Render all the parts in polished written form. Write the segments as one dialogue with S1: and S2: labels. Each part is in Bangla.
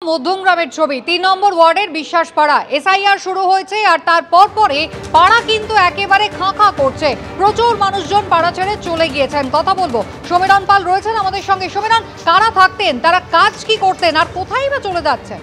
S1: মধ্যমগ্রামের ছবি ৩ নম্বর ওয়ার্ডের বিশ্বাসপাড়া এসআইআর শুরু হয়েছে আর তার পরে পাড়া কিন্তু একেবারে খাঁখা করছে। প্রচুর মানুষজন পাড়া ছেড়ে চলে গিয়েছেন। কথা বলবো, সমীরণ পাল রয়েছেন আমাদের সঙ্গে। সমীরণ, কারা থাকতেন, তারা কাজ কি করতেন আর কোথায় বা চলে যাচ্ছেন?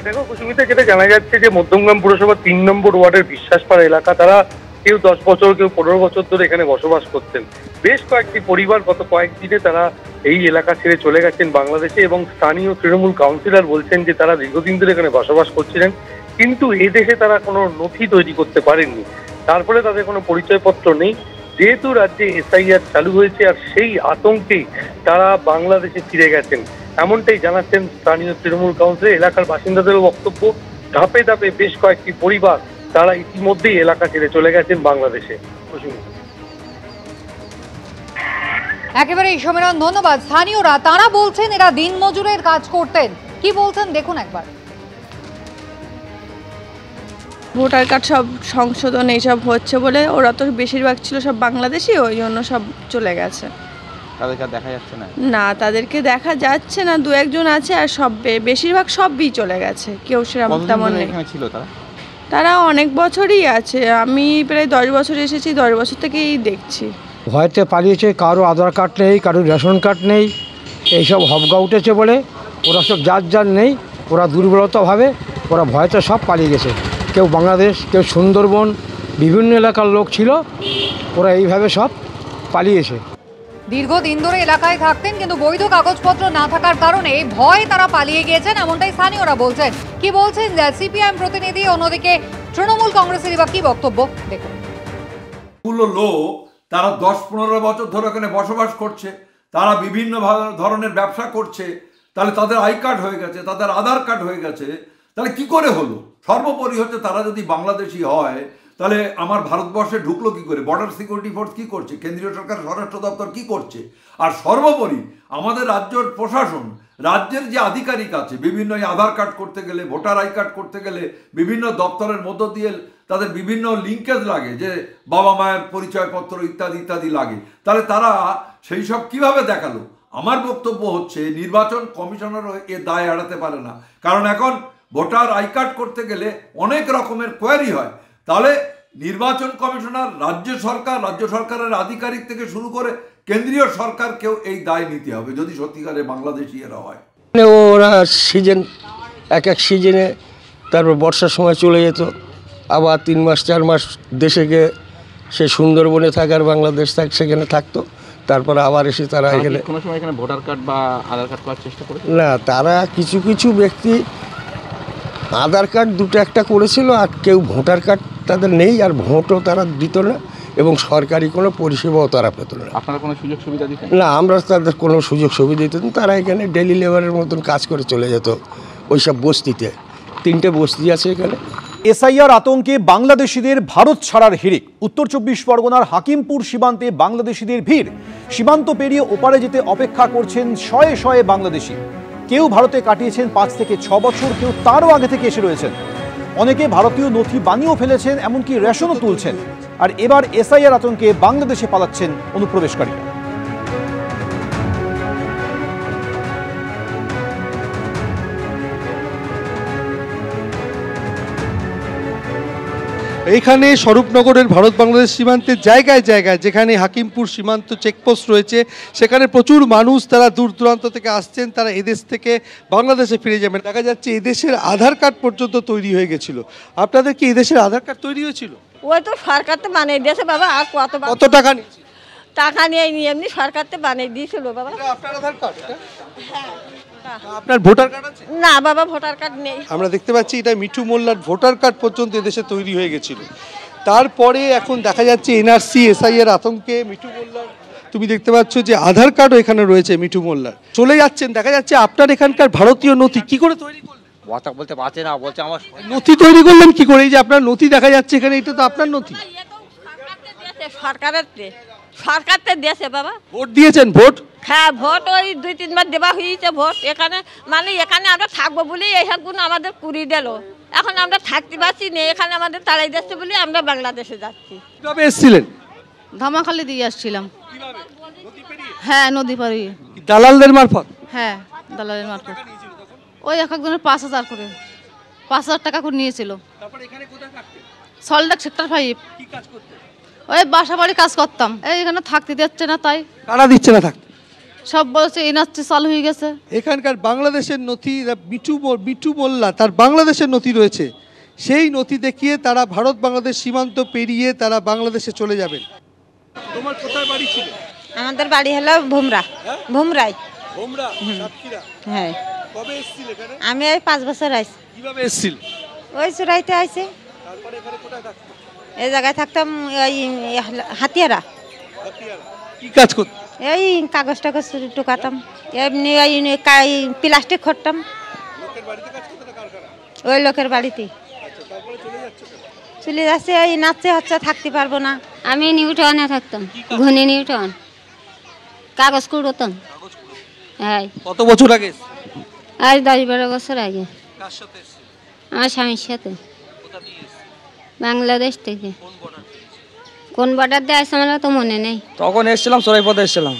S2: দেখো কুসুমিতা, যেটা জানা যাচ্ছে যে মধ্যমগ্রাম পুরসভার ৩ নম্বর ওয়ার্ডের বিশ্বাসপাড়া এলাকা, তারা কেউ 10 বছর কেউ 15 বছর ধরে এখানে বসবাস করতেন। বেশ কয়েকটি পরিবার গত কয়েকদিনে তারা এই এলাকা ছেড়ে চলে গেছেন বাংলাদেশে, এবং স্থানীয় তৃণমূল কাউন্সিলর বলছেন যে তারা দীর্ঘদিন ধরে এখানে বসবাস করছিলেন, কিন্তু এদেশে তারা কোনো নথি তৈরি করতে পারেননি। তারপরে তাদের কোনো পরিচয়পত্র নেই। যেহেতু রাজ্যে এসআইআর চালু হয়েছে, আর সেই আতঙ্কেই তারা বাংলাদেশে ফিরে গেছেন, এমনটাই জানাচ্ছেন স্থানীয় তৃণমূল কাউন্সিলর। এলাকার বাসিন্দাদেরও বক্তব্য, ধাপে ধাপে বেশ কয়েকটি পরিবার তারা ইতিমধ্যেই এলাকা ছেড়ে চলে গেছেন বাংলাদেশে।
S1: একেবারে সমীরণ, ধন্যবাদ। স্থানীয়রা তারা বলছেন এরা দিনমজুরের কাজ করতেন। কি বলছেন দেখুন একবার।
S3: ভোটার কার্ড সব সংশোধন এইসব হচ্ছে বলে, ওরা তো বেশিরভাগ ছিল সব বাংলাদেশি, ওই জন্য সব চলে গেছে।
S4: তাদেরকে দেখা যাচ্ছে না?
S3: না, তাদেরকে দেখা যাচ্ছে না, দু একজন আছে, আর সব বেশিরভাগ সবই চলে গেছে, কেউ সেরকম তেমন নেই।
S4: ছিল
S3: তারা অনেক বছরই আছে, আমি প্রায় 10 বছর এসেছি, 10 বছর থেকেই দেখছি।
S5: ভয়তে পালিয়েছে, কারো আধার কার্ড নেই, কারো রেশন কার্ড নেই, এইসব হবগা উঠেছে বলে ওরা সব যার নেই, ওরা দুর্বলতাভাবে ওরা ভয়তে সব পালিয়ে গেছে। কেউ বাংলাদেশ, কেউ সুন্দরবন, বিভিন্ন এলাকার লোক ছিল, ওরা এইভাবে সব পালিয়েছে।
S1: দীর্ঘদিন ধরে এলাকায় থাকতেন, কিন্তু বৈধ কাগজপত্র না থাকার কারণে ভয়ে তারা পালিয়ে গিয়েছেন, এমনটাই স্থানীয়রা বলছেন। কি বলছেন সিপিআইএম প্রতিনিধি, অন্যদিকে তৃণমূল কংগ্রেসের বা কি বক্তব্য দেখুন।
S6: লোক তারা 10-15 বছর ধরে এখানে বসবাস করছে, তারা বিভিন্ন ধরনের ব্যবসা করছে, তাহলে তাদের আই কার্ড হয়ে গেছে, তাদের আধার কার্ড হয়ে গেছে, তাহলে কি করে হলো? সর্বোপরি হচ্ছে তারা যদি বাংলাদেশি হয়, তাহলে আমার ভারতবর্ষে ঢুকলো কি করে? বর্ডার সিকিউরিটি ফোর্স কি করছে? কেন্দ্রীয় সরকার স্বরাষ্ট্র দপ্তর কি করছে? আর সর্বোপরি আমাদের রাজ্যের প্রশাসন, রাজ্যের যে আধিকারিক আছে, বিভিন্ন আধার কার্ড করতে গেলে, ভোটার আই কার্ড করতে গেলে বিভিন্ন দপ্তরের মধ্য দিয়ে তাদের বিভিন্ন লিঙ্কেজ লাগে, যে বাবা মায়ের পরিচয়পত্র ইত্যাদি ইত্যাদি লাগে, তাহলে তারা সেই সব কীভাবে দেখালো? আমার বক্তব্য হচ্ছে নির্বাচন কমিশনারও এ দায় এড়াতে পারে না, কারণ এখন ভোটার আই কার্ড করতে গেলে অনেক রকমের কোয়ারি হয়। তাহলে নির্বাচন কমিশনার, রাজ্য সরকারের আধিকারিক থেকে শুরু করে কেন্দ্রীয় সরকারকেও এই দায় নিতে হবে, যদি সত্যিকারে বাংলাদেশি এরা হয়।
S5: ওরা সিজন এক সিজনে, তারপর বর্ষার সময় চলে যেত, আবার 3 মাস 4 মাস দেশে গিয়ে সে সুন্দরবনে থাকার বাংলাদেশ সেখানে থাকতো, তারপরে আবার এসে তারা এখানে
S4: কোনো সময় এখানে ভোটার কার্ড বা আধার কার্ড করার চেষ্টা করে
S5: না। তারা কিছু কিছু ব্যক্তি আধার কার্ড 2-1টা করেছিল, আর কেউ ভোটার কার্ড তাদের নেই, আর ভোটও তারা দিত না, এবং সরকারি কোনো পরিষেবাও তারা পেত না।
S4: আপনারা কোনো সুযোগ সুবিধা দিতেন
S5: না? আমরা তাদের কোনো সুযোগ সুবিধা দিত না। তারা এখানে ডেলি লেবারের মতন কাজ করে চলে যেত ওইসব বস্তিতে। 3টে বস্তি আছে এখানে।
S7: এসআইআর আতঙ্কে বাংলাদেশিদের ভারত ছাড়ার হিড়িক। উত্তর 24 পরগনার হাকিমপুর সীমান্তে বাংলাদেশিদের ভিড়। সীমান্ত পেরিয়ে ওপারে যেতে অপেক্ষা করছেন শয়ে শয়ে বাংলাদেশি। কেউ ভারতে কাটিয়েছেন 5 থেকে 6 বছর, কেউ তারও আগে থেকে এসে রয়েছেন। অনেকে ভারতীয় নথি বানিয়েও ফেলেছেন, এমনকি রেশনও তুলছেন। আর এবার এসআইআর আতঙ্কে বাংলাদেশে পালাচ্ছেন অনুপ্রবেশকারীরা।
S8: এইখানে স্বরূপনগরের ভারত বাংলাদেশ সীমান্তের জায়গায় জায়গায়, যেখানে হাকিমপুর সীমান্ত চেকপোস্ট রয়েছে, সেখানে প্রচুর মানুষ তারা দূর দূরান্ত থেকে আসছেন, তারা এদেশ থেকে বাংলাদেশে ফিরে যাবেন। দেখা যাচ্ছে এদেশের আধার কার্ড পর্যন্ত তৈরি হয়ে গেছিল। আপনাদের কি এদেশের আধার কার্ড তৈরি হয়েছিল?
S9: ওই তো সরকার তো বানিয়ে দিয়েছে বাবা। আর কত
S8: টাকা নিয়েছে?
S9: টাকা নিয়ে এমনি সরকার তো বানিয়ে দিয়েছিল বাবা।
S8: আপনার আধার কার্ড?
S9: হ্যাঁ।
S8: আপনার ভোটার কার্ড আছে?
S9: না বাবা, ভোটার কার্ড নেই।
S8: আমরা দেখতে পাচ্ছি এটা মিঠু মোল্লার ভোটার কার্ড পর্যন্ত এদেশে তৈরি হয়ে গেছিল। তারপরে এখন দেখা যাচ্ছে এনআরসি এসআইআর আতঙ্কে মিঠু মোল্লার, তুমি দেখতে পাচ্ছ যে আধার কার্ডও এখানে রয়েছে মিঠু মোল্লার। চলে যাচ্ছেন, দেখা যাচ্ছে আপনার এখানকার ভারতীয় নথি কি করে তৈরি করলেন?
S4: কথা বলতে পারছে না, বলছে আমার
S8: নথি তৈরি করলেন কি করে? এই যে আপনার নথি দেখা যাচ্ছে এখানে, এটা তো আপনার নথি।
S9: সরকার তো দিয়েছে বাবা।
S8: ভোট দিয়েছেন? ভোট?
S9: হ্যাঁ, ভোট ওই 2-3 বার দেওয়া হয়েছে ভোট। এখানে মানে এখানে আমরা থাকবো বলে এইসবগুলো আমাদের কুড়ি দিল। এখন আমরা থাকতে পারছি না, এখানে আমাদের তাড়াই দিচ্ছে বলে আমরা বাংলাদেশে যাচ্ছি।
S8: কিভাবে এসেছিলেন?
S10: ধামাখালি দিয়ে আসছিলাম। হ্যাঁ, নদী পাড়ি।
S8: দালালদের মারফত?
S10: হ্যাঁ, দালালের মারফত। ওই এক একজনের 5,000 করে, 5,000 টাকা করে নিয়েছিল।
S8: তারপর এখানে কোথায় থাকতেন?
S10: সল্টলেক সেক্টর 5।
S8: কি কাজ করতেন?
S10: ওই বাসা বাড়ি কাজ করতাম। এখানে থাকতে দিচ্ছে না, তাই
S8: কারা দিচ্ছে না থাকতে?
S10: সব বলছে এনআরসি চালু হয়ে গেছে।
S8: এখানকার বাংলাদেশের নথি, বিটু মোল্লা তার বাংলাদেশের নথি রয়েছে, সেই নথি দেখিয়ে তারা ভারত বাংলাদেশ সীমান্ত পেরিয়ে তারা বাংলাদেশে চলে যাবেন। তোমার কোথায় বাড়ি ছিল?
S9: আমাদের বাড়ি হলো ভুমরা, ভুমরাই।
S8: ভোমরা, সাতক্ষীরা।
S9: হ্যাঁ।
S8: কবে এসেছিল এখানে?
S9: আমি এই 5 বছর আইছি।
S8: কিভাবে এসেছিল?
S9: ওই চুরাইতে আইছি।
S8: তারপরে এখানে কোথায় থাকতেন?
S9: এই জায়গায় থাকতাম, ওই হাতিয়ারা।
S8: হাতিয়ারা। কি কাজ করতেন?
S9: এই কাগজ টাগজ টুকাতাম, এমনি ওই প্লাস্টিক খড়তাম।
S8: লোকের বাড়িতে কাজ করতেন না কারখানা?
S9: ওই লোকের বাড়িতে।
S8: আচ্ছা, তারপরে চলে যাচ্ছে কেন?
S9: চলে যাচ্ছে, এই নাচতে হচ্ছে, থাকতে পারবো না।
S11: আমি নিউটনে থাকতাম, ঘনি নিউটন, কাগজ কুড়োতাম। হ্যাঁ।
S8: কত বছর আগে?
S11: আজ 10-12 বছর আগে।
S8: কার সাথে এসেছিল?
S11: আমার স্বামীর সাথে।
S8: কোথা দিয়ে এসেছিল?
S11: বাংলাদেশ থেকে।
S8: কোন বর্ডার?
S11: কোন বর্ডার দিয়ে আসছে আমার তো মনে নেই।
S12: তখন এসেছিলাম সরাইপথে এসেছিলাম।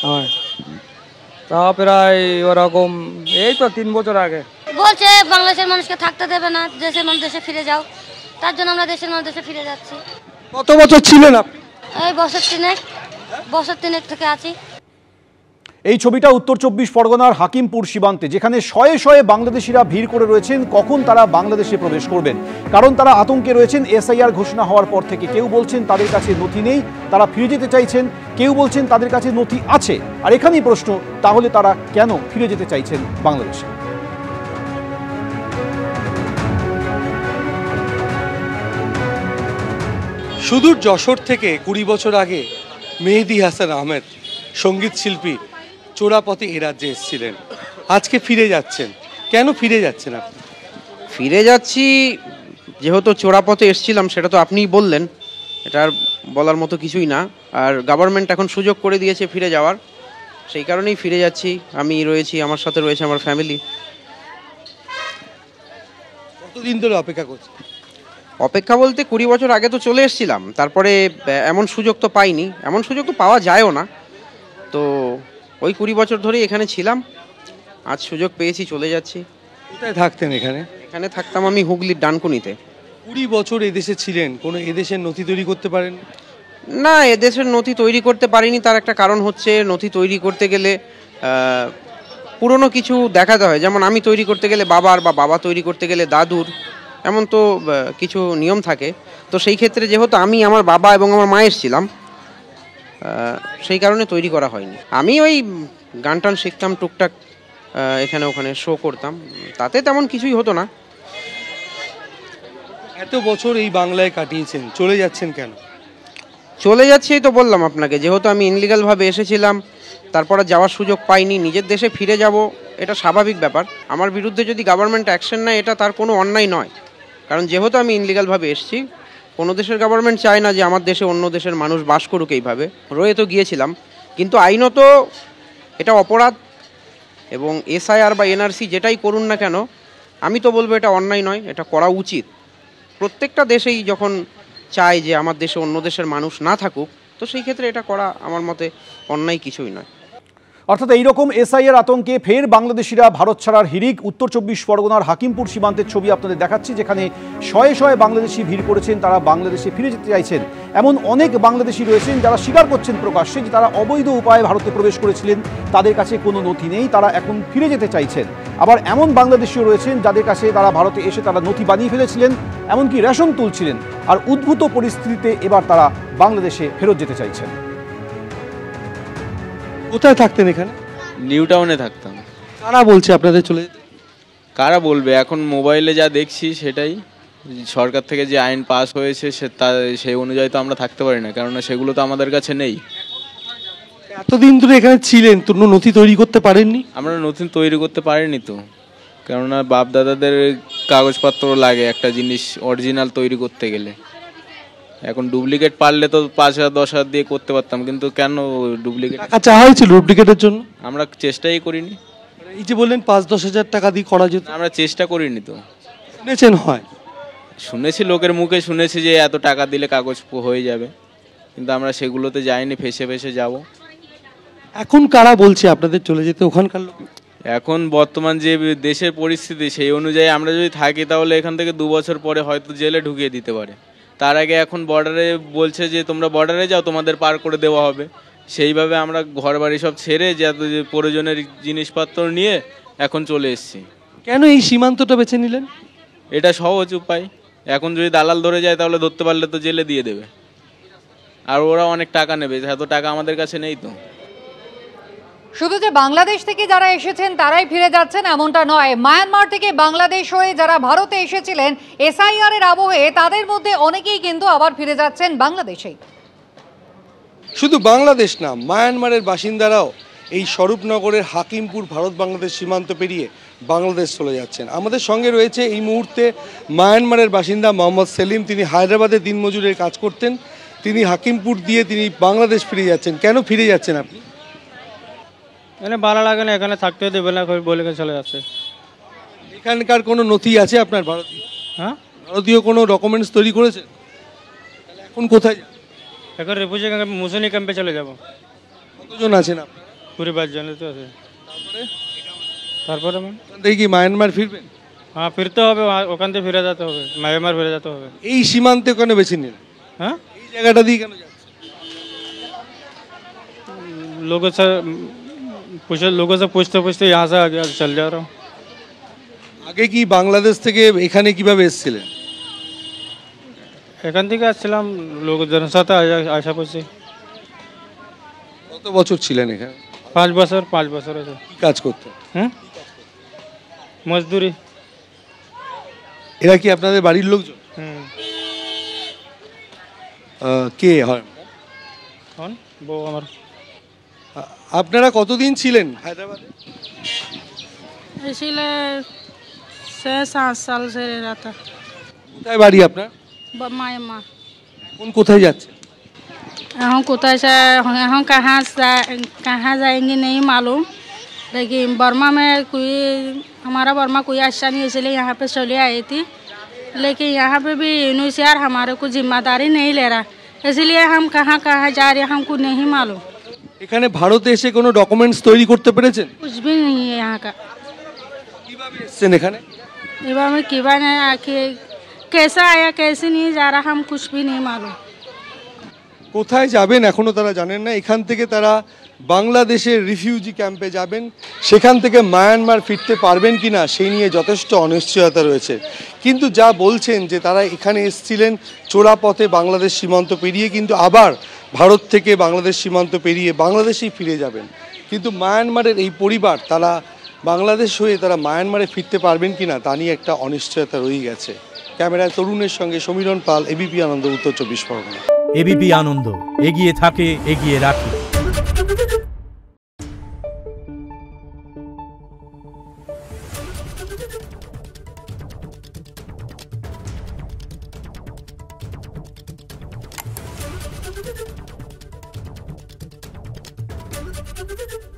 S12: হ্যাঁ, তা প্রায় ওরকম এই তো 3 বছর আগে।
S11: বলছে বাংলাদেশের মানুষকে থাকতে দেবে না, দেশের মানুষ দেশে ফিরে যাও। তার জন্য আমরা দেশের মানুষ দেশে ফিরে যাচ্ছি।
S8: কত বছর ছিলেন আপনি?
S11: এই বছর তিনেক থেকে আছি।
S7: এই ছবিটা উত্তর 24 পরগনার হাকিমপুর সীমান্তে, যেখানে শয়ে শয়ে বাংলাদেশিরা ভিড় করে রয়েছেন কখন তারা বাংলাদেশে প্রবেশ করবেন, কারণ তারা আতঙ্কে রয়েছেন। এসআইআর ঘোষণা হওয়ার পর থেকে কেউ বলছেন তাদের কাছে নথি নেই, তারা ফিরে যেতে চাইছেন, কেউ বলছেন তাদের কাছে নথি আছে। আর এখানেই প্রশ্ন, তাহলে তারা কেন ফিরে যেতে চাইছেন বাংলাদেশে?
S8: সুদূর যশোর থেকে 20 বছর আগে মেহেদি হাসান আহমেদ সঙ্গীত শিল্পী চোরাপথে এ রাজ্যে এসেছিলেন। আজকে ফিরে যাচ্ছেন, কেন ফিরে যাচ্ছেন আপনি?
S13: ফিরে যাচ্ছি যেহেতু চোরাপথে এসেছিলাম, সেটা তো আপনিই বললেন, এটা আর বলার মতো কিছুই না। আর গভর্নমেন্ট এখন সুযোগ করে দিয়েছে ফিরে যাওয়ার, সেই কারণেই ফিরে যাচ্ছি। আমি রয়েছি, আমার সাথে রয়েছে আমার ফ্যামিলি।
S8: কতদিন ধরে অপেক্ষা করছি?
S13: অপেক্ষা বলতে 20 বছর আগে তো চলে এসেছিলাম, তারপরে এমন সুযোগ তো পাইনি, এমন সুযোগ তো পাওয়া যায়ও না। তো ওই 20 বছর ধরেই এখানে ছিলাম, আজ সুযোগ পেয়েছি, চলে যাচ্ছি।
S8: কোথায় থাকতেন এখানে?
S13: এখানে থাকতাম আমি হুগলির ডানকুনিতে।
S8: 20 বছর এদেশে ছিলেন, কোনো এদেশের নথি তৈরি করতে পারেন
S13: না? এদেশের নথি তৈরি করতে পারিনি, তার একটা কারণ হচ্ছে নথি তৈরি করতে গেলে পুরনো কিছু দেখাতে হয়। যেমন আমি তৈরি করতে গেলে বাবার, বা বাবা তৈরি করতে গেলে দাদুর, এমন তো কিছু নিয়ম থাকে। তো সেই ক্ষেত্রে যেহেতু আমি আমার বাবা এবং আমার মায়ের ছিলাম, সেই কারণে তৈরি করা হয়নি। আমি ওই গান টান শিখতাম টুকটাক, এখানে ওখানে শো করতাম, তাতে তেমন কিছুই হতো না।
S8: এত বছর এই বাংলায় কাটিয়েছেন, চলে যাচ্ছেন কেন?
S13: চলে যাচ্ছি তো বললাম আপনাকে, যেহেতু আমি ইনলিগালভাবে এসেছিলাম, তারপরে যাওয়ার সুযোগ পাইনি, নিজের দেশে ফিরে যাব, এটা স্বাভাবিক ব্যাপার। আমার বিরুদ্ধে যদি গভর্নমেন্ট অ্যাকশন নেয়, এটা তার কোনো অন্যায় নয়, কারণ যেহেতু আমি ইনলিগালভাবে এসেছি, কোনো দেশের গভর্নমেন্ট চায় না যে আমার দেশে অন্য দেশের মানুষ বাস করুক এইভাবে। রয়ে তো গিয়েছিলাম, কিন্তু আইনত এটা অপরাধ, এবং এসআইআর বা এনআরসি যেটাই করুন না কেন, আমি তো বলবো এটা অন্যায় নয়, এটা করা উচিত। প্রত্যেকটা দেশেই যখন চায় যে আমার দেশে অন্য দেশের মানুষ না থাকুক, তো সেই ক্ষেত্রে এটা করা আমার মতে অন্যায় কিছুই নয়।
S7: অর্থাৎ এইরকম এসআইআর আতঙ্কে ফের বাংলাদেশিরা ভারত ছাড়ার হিড়িক। উত্তর 24 পরগনার হাকিমপুর সীমান্তের ছবি আপনাদের দেখাচ্ছি, যেখানে শয়ে শয়ে বাংলাদেশি ভিড় করেছেন, তারা বাংলাদেশে ফিরে যেতে চাইছেন। এমন অনেক বাংলাদেশি রয়েছেন যারা স্বীকার করছেন প্রকাশ্যে যে তারা অবৈধ উপায়ে ভারতে প্রবেশ করেছিলেন, তাদের কাছে কোনো নথি নেই, তারা এখন ফিরে যেতে চাইছেন। আবার এমন বাংলাদেশিও রয়েছেন যাদের কাছে তারা ভারতে এসে তারা নথি বানিয়ে ফেলেছিলেন, এমনকি রেশন তুলছিলেন, আর উদ্ভূত পরিস্থিতিতে এবার তারা বাংলাদেশে ফেরত যেতে চাইছেন।
S8: কোথায় থাকতেন এখানে?
S14: নিউ টাউনে থাকতাম।
S8: কারা বলছে আপনাদের চলে যেতে?
S14: কারা বলবে, এখন মোবাইলে যা দেখছি সেটাই। সরকার থেকে যে আইন পাস হয়েছে সেই অনুযায়ী তো আমরা থাকতে পারি না, কেননা সেগুলো তো আমাদের কাছে নেই।
S8: এতদিন ধরে এখানে ছিলেন, তো নথি তৈরি করতে পারেননি?
S14: আমরা নথি তৈরি করতে পারিনি তো, কেননা বাপ দাদাদের কাগজপত্র লাগে একটা জিনিস অরিজিনাল তৈরি করতে গেলে। এখন ডুপ্লিকেট পারলে তো 5,000-10,000 দিয়ে করতে পারতাম, কিন্তু কেন ডুপ্লিকেট?
S8: টাকা চাওয়া হয়েছিল ডুপ্লিকেটের জন্য?
S14: আমরা চেষ্টাই করিনি।
S8: এই যে বললেন 5-10 হাজার টাকা দিয়ে করা যেত,
S14: আমরা চেষ্টা করিনি তো।
S8: শুনেছেন হয়?
S14: শুনেছি, লোকের মুখে শুনেছি যে এত টাকা দিলে কাগজ হয়ে যাবে, কিন্তু আমরা সেগুলোতে যাইনি, ফেসে ফেসে যাব।
S8: এখন কারা বলছে আপনাদের চলে যেতে ওখানকার লোক?
S14: এখন বর্তমান যে দেশের পরিস্থিতি সেই অনুযায়ী আমরা যদি থাকি তাহলে এখান থেকে 2 বছর পরে হয়তো জেলে ঢুকিয়ে দিতে পারে। তার আগে এখন বর্ডারে বলছে যে তোমরা বর্ডারে যাও, তোমাদের পার করে দেওয়া হবে। সেইভাবে আমরা ঘর বাড়ি সব ছেড়ে যে প্রয়োজনের জিনিসপত্র নিয়ে এখন চলে এসেছি।
S8: কেন এই সীমান্তটা বেছে নিলেন?
S14: এটা সহজ উপায়। এখন যদি দালাল ধরে যায় তাহলে ধরতে পারলে তো জেলে দিয়ে দেবে, আর ওরা অনেক টাকা নেবে, এত টাকা আমাদের কাছে নেই। তো
S1: শুধু যে বাংলাদেশ থেকে যারা এসেছেন তারাই ফিরে যাচ্ছেন এমনটা নয়, মায়ানমার থেকে বাংলাদেশ হয়ে যারা ভারতে এসেছিলেন এসআইআর এর আবহে তাদের মধ্যে অনেকেই কিন্তু আবার ফিরে যাচ্ছেন বাংলাদেশেই।
S8: শুধু বাংলাদেশ না, মায়ানমারের বাসিন্দারাও এই স্বরূপনগরের হাকিমপুর ভারত বাংলাদেশ সীমান্ত পেরিয়ে বাংলাদেশ চলে যাচ্ছেন। আমাদের সঙ্গে রয়েছে এই মুহূর্তে মায়ানমারের বাসিন্দা মোহাম্মদ সেলিম। তিনি হায়দ্রাবাদে দিনমজুরের কাজ করতেন, তিনি হাকিমপুর দিয়ে তিনি বাংলাদেশ ফিরে যাচ্ছেন। কেন ফিরে যাচ্ছেন আপনি?
S12: এখানে ভালো লাগে না, এখানে থাকতে দেবে না বলে চলে যাচ্ছে।
S8: এখানকার কোনো নথি আছে আপনার ভারতীয়?
S12: হ্যাঁ,
S8: ভারতীয় কোনো ডকুমেন্টস তৈরি করেছে? এখন কোথায়?
S12: এখন রেফিউজি ক্যাম্পে, মুসনি ক্যাম্পে চলে যাব।
S8: কতজন আছেন আপনারা?
S12: পুরো 22 জন তো আছে। তারপরে
S8: কি মায়ানমার ফিরবেন?
S12: হ্যাঁ, ফিরতে হবে, ওখান থেকে ফিরে যেতে হবে, মায়ানমার ফিরে যেতে হবে।
S8: এই সীমান্তে কেন বেছে নিলেন?
S12: হ্যাঁ,
S8: এই জায়গাটা দিয়ে কেন যাচ্ছেন?
S12: लोगों से पूछते पूछते यहाँ से आगे चल जा रहा हूँ।
S8: আগে কি বাংলাদেশ থেকে এখানে কিভাবে এসেছিলেন?
S12: এখান থেকে আসছিলাম লোকজনের সাথে আসা করছি।
S8: কত বছর ছিলেন এখানে?
S12: 5 বছর। 5 বছর আছে।
S8: কি কাজ করতেন?
S12: মজদুরি।
S8: এরা কি আপনাদের বাড়ির লোকজন? কে হয়?
S12: বউ আমার।
S8: আপনারা কতদিন ছিলেন হায়দ্রাবাদে?
S10: इसलिए 6-7 साल से रहा था।
S8: কোথায় বাড়ি আপনার?
S10: मायमा।
S8: কোন कोথায় যাচ্ছে?
S10: हम कोথায় से हम कहाँ जाएंगे नहीं मालूम, लेकिन बर्मा में कोई हमारा बर्मा कोई अच्छा नहीं, इसलिए यहाँ पे चले आई थी। लेकिन यहाँ पे भी यूनिसियार हमारे को जिम्मेदारी नहीं ले रहा, इसलिए हम कहाँ कहाँ जा रहे हैं हमको नहीं मालूम।
S8: এখানে ভারতে এসে কোনো ডকুমেন্টস তৈরি করতে পেরেছেন?
S10: कुछ भी नहीं है यहाँ का।
S8: কিভাবে এসেছেন এখানে?
S10: एवं में किबा नहीं आके कैसा आया कैसे नहीं जा रहा हम कुछ भी नहीं मालूम।
S8: কোথায় যাবেন এখনো তারা জানেন না। এখান থেকে তারা বাংলাদেশের রিফিউজি ক্যাম্পে যাবেন, সেখান থেকে মায়ানমার ফিরতে পারবেন কিনা সেই নিয়ে যথেষ্ট অনিশ্চয়তা রয়েছে। কিন্তু যা বলছেন যে তারা এখানে এসেছিলেন চোরা পথে বাংলাদেশ সীমান্ত পেরিয়ে, কিন্তু আবার ভারত থেকে বাংলাদেশ সীমান্ত পেরিয়ে বাংলাদেশেই ফিরে যাবেন। কিন্তু মায়ানমারের এই পরিবার তারা বাংলাদেশ হয়ে তারা মায়ানমারে ফিরতে পারবেন কিনা তা নিয়ে একটা অনিশ্চয়তা রয়ে গেছে। ক্যামেরায় তরুণের সঙ্গে সমীরণ পাল, এবিপি আনন্দ, উত্তর 24 পরগনা।
S15: এবিপি আনন্দ, এগিয়ে থাকে, এগিয়ে রাখে।
S16: Thank you.